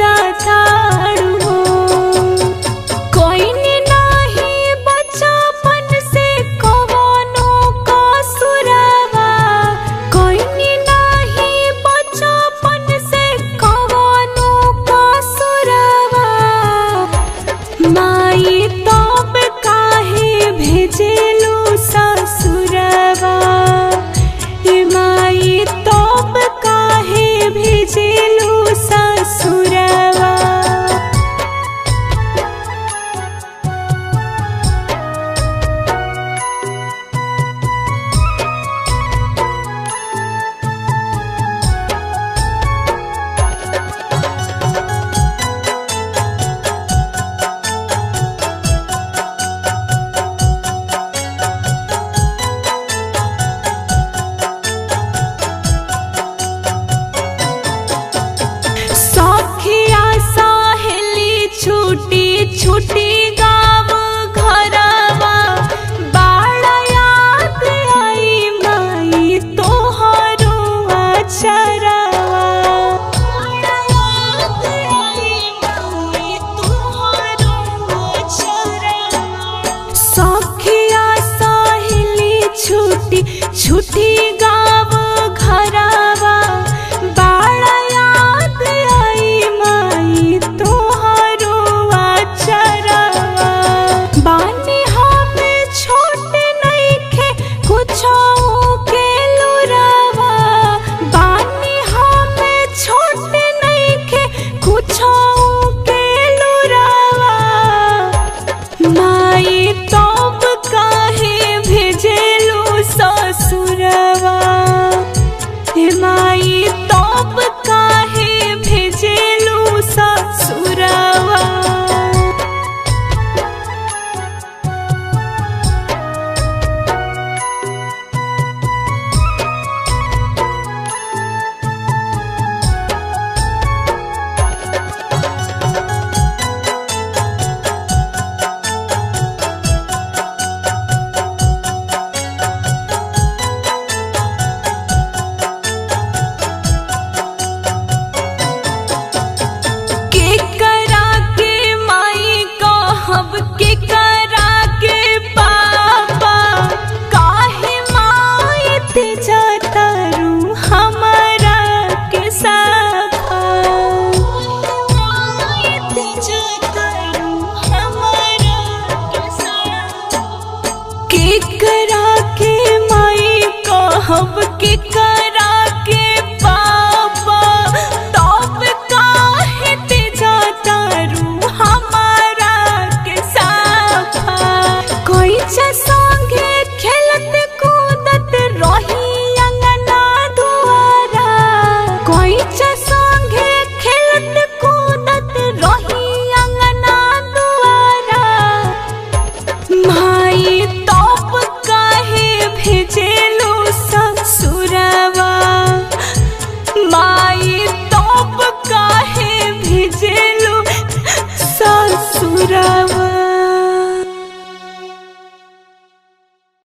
जाताड़ू कोई नहीं बचपन से कवनो कसुरवा कोई नहीं बचपन से कवनो कसुरवा माई तब काहे भेजेलू ससुरवा माई तब काहे भेजेलू ससुरवा छुटी छुटी गाँव घरवा बाड़ा याद आई माई तोहरो अचरवा बाड़ा याद आई माई तोहरो अचरवा सखिया सहेली छुटी छुटी गाँव घरवा बाड़ा याद आई माई तोहरो बानी हम छोट नइखे कुछो के लुरवा बानी हम छोट नइखे कुछो के लुरवा माई तब काहे भेजेलू ससुरवा माई तब काहे भेजेलू ससुरवा के करा के पापा काहे माई ते जातारू हमारा के साफा माई ते जातारू हमारा के साफा के करा के माई कहब के करा के पापा तब काहे ते जातारू संगे खेलत कूदत रही अंगना दुआरा कोई संगे खेलत कूदत रही अंगना दुआरा माई तब काहे भेजेलू ससुरवा माई तब काहे भेजेलू ससुरवा।